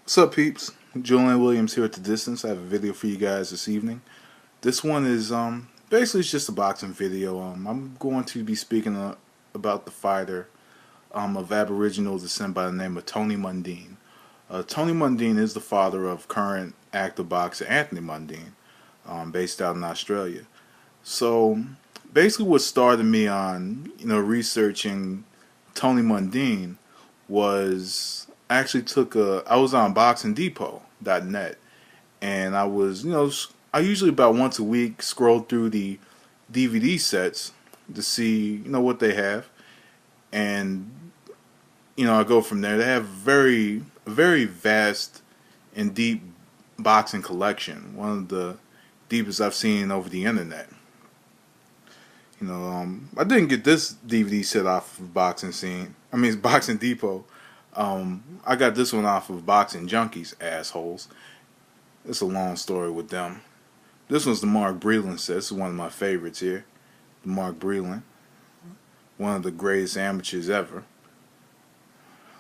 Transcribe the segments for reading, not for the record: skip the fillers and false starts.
What's up, peeps? Julian Williams here at the distance. I have a video for you guys this evening. This one is basically it's just a boxing video. I'm going to be speaking about the fighter of Aboriginal descent by the name of Tony Mundine. Tony Mundine is the father of current active boxer Anthony Mundine, based out in Australia. So basically, what started me on researching Tony Mundine was I actually I was on BoxingDepot.net, and I usually about once a week scroll through the DVD sets to see what they have, and I go from there. They have very vast and deep boxing collection, one of the deepest I've seen over the internet. I didn't get this DVD set off of Boxing Scene. I mean, it's Boxing Depot. I got this one off of Boxing Junkies, assholes. It's a long story with them. This one's the Mark Breland set. This is one of my favorites here. The Mark Breland, one of the greatest amateurs ever.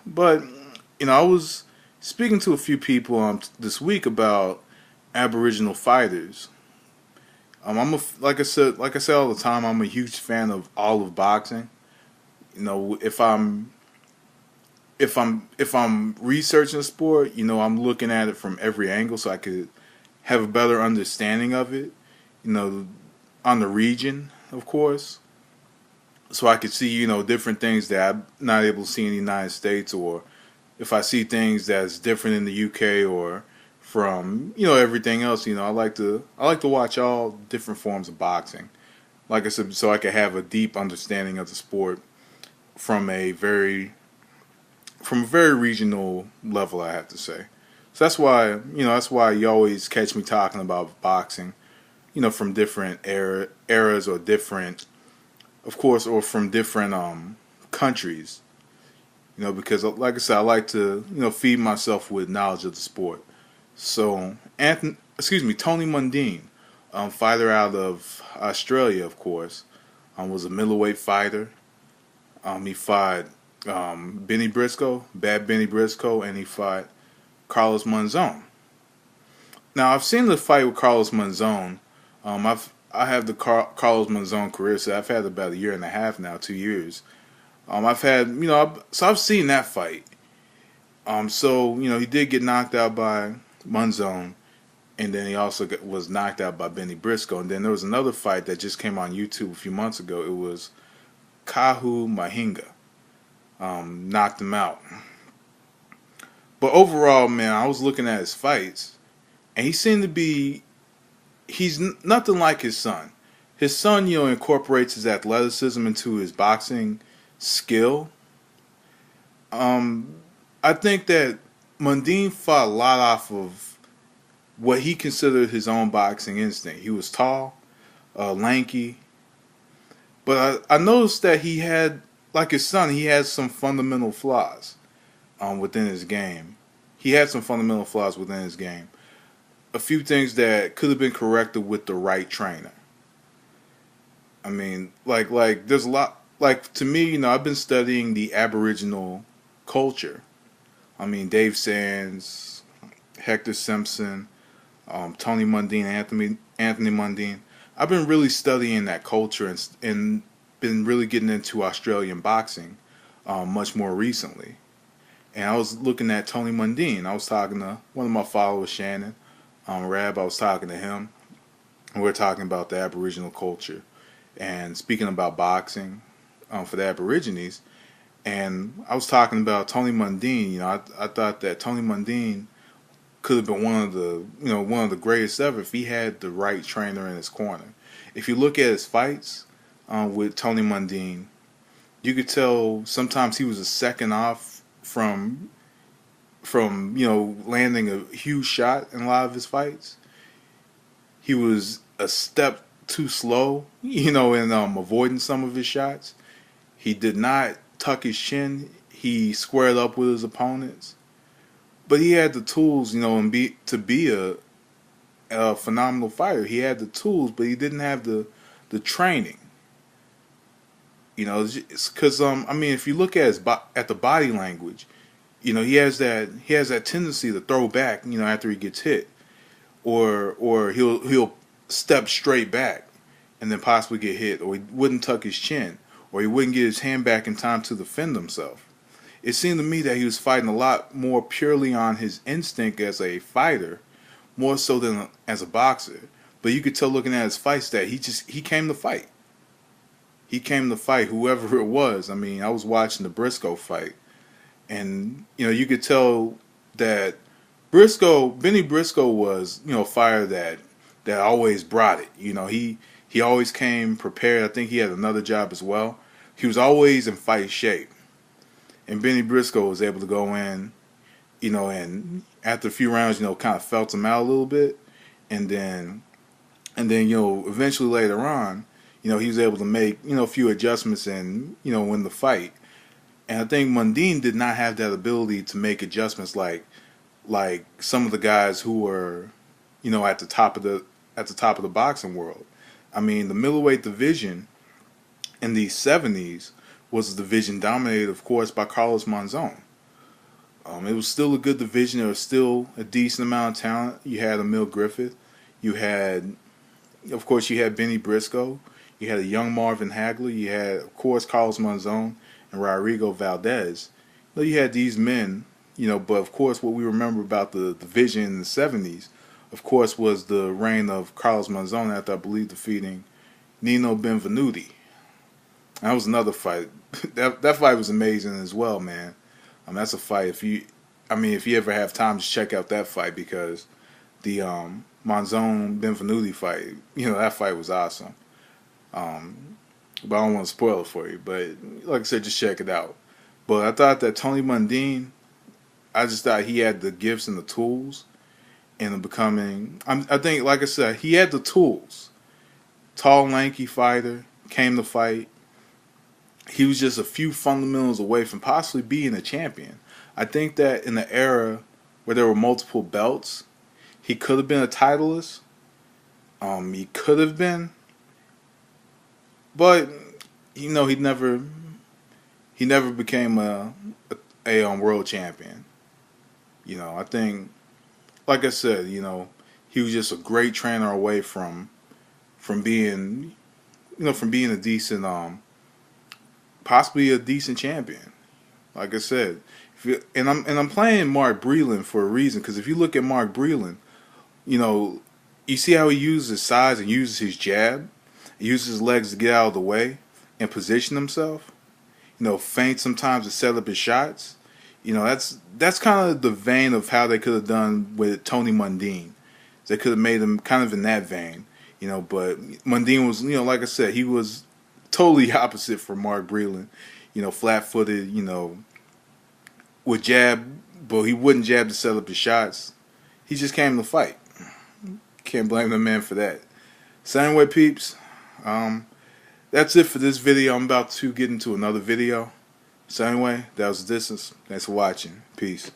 But I was speaking to a few people this week about Aboriginal fighters. Like I said all the time, I'm a huge fan of all of boxing. If I'm researching a sport, I'm looking at it from every angle so I could have a better understanding of it. On the region, of course, so I could see different things that I'm not able to see in the United States, or if I see things that's different in the UK or from everything else. I like to watch all different forms of boxing. Like I said, so I could have a deep understanding of the sport from a very regional level, I have to say. So that's why you always catch me talking about boxing, from different eras, or different, of course, or from different countries. Because like I said, I like to feed myself with knowledge of the sport. So Tony Mundine, fighter out of Australia, of course, was a middleweight fighter. He fought Benny Briscoe, Bad Benny Briscoe, and he fought Carlos Monzon. Now, I've seen the fight with Carlos Monzon. I have the Carlos Monzon career, so I've had about a year and a half now, 2 years. I've had so I've seen that fight. So he did get knocked out by Monzon, and then he also was knocked out by Benny Briscoe. And then there was another fight that just came on YouTube a few months ago. It was Kahu Mahinga. Knocked him out. But overall, man, I was looking at his fights, and he seemed to be, he's nothing like his son. His son, incorporates his athleticism into his boxing skill. I think that Mundine fought a lot off of what he considered his own boxing instinct. He was tall, lanky, but I noticed that he had, like his son, he had some fundamental flaws within his game. He had some fundamental flaws within his game. A few things that could have been corrected with the right trainer. I mean, like there's a lot. Like, to me, I've been studying the Aboriginal culture. I mean, Dave Sands, Hector Simpson, Tony Mundine, Anthony Mundine. I've been really studying that culture and been really getting into Australian boxing much more recently. And I was looking at Tony Mundine. I was talking to one of my followers, Shannon Rab. I was talking to him, and we were talking about the Aboriginal culture and speaking about boxing for the Aborigines. And I was talking about Tony Mundine. I thought that Tony Mundine could have been one of the greatest ever if he had the right trainer in his corner. If you look at his fights with Tony Mundine, you could tell sometimes he was a second off from landing a huge shot in a lot of his fights. He was a step too slow, in avoiding some of his shots. He did not tuck his chin. He squared up with his opponents. But he had the tools, to be a phenomenal fighter. He had the tools, but he didn't have the training. Because if you look at the body language, he has that tendency to throw back, after he gets hit, or he'll step straight back and then possibly get hit, or he wouldn't tuck his chin, or he wouldn't get his hand back in time to defend himself. It seemed to me that he was fighting a lot more purely on his instinct as a fighter, more so than as a boxer. But you could tell looking at his fights that he came to fight. He came to fight whoever it was. I mean, I was watching the Briscoe fight, and you could tell that Benny Briscoe was a fighter that always brought it. He always came prepared. I think he had another job as well. He was always in fight shape, and Benny Briscoe was able to go in, and after a few rounds, kind of felt him out a little bit, and then eventually later on, he was able to make a few adjustments and win the fight. And I think Mundine did not have that ability to make adjustments like some of the guys who were at the top of the boxing world. I mean, the middleweight division in the 70s was a division dominated, of course, by Carlos Monzon. It was still a good division. There was still a decent amount of talent. You had Emil Griffith. You had Benny Briscoe. You had a young Marvin Hagler. You had, of course, Carlos Monzon and Rodrigo Valdez. You had these men, but of course what we remember about the division in the 70s, of course, was the reign of Carlos Monzon after, I believe, defeating Nino Benvenuti. That was another fight. That fight was amazing as well, man. That's a fight. If you ever have time, just check out that fight, because the Monzon Benvenuti fight, that fight was awesome. But I don't want to spoil it for you. But like I said, just check it out. But I thought that Tony Mundine, I just thought he had the gifts and the tools in becoming. I think, like I said, he had the tools. Tall, lanky fighter, came to fight. He was just a few fundamentals away from possibly being a champion. I think that in the era where there were multiple belts, he could have been a titleist. He could have been, but he never became a world champion. I think, like I said, he was just a great trainer away from being a decent, possibly a decent champion. Like I said, I'm playing Mark Breland for a reason, because if you look at Mark Breland, you see how he uses his size and uses his jab, he uses his legs to get out of the way and position himself. Feint sometimes to set up his shots. That's kind of the vein of how they could have done with Tony Mundine. They could have made him kind of in that vein, But Mundine was, like I said, he was totally opposite from Mark Breland. Flat-footed, would jab, but he wouldn't jab to set up his shots. He just came to fight. Can't blame the man for that. So anyway, peeps, that's it for this video. I'm about to get into another video. So anyway, that was the distance. Thanks for watching. Peace.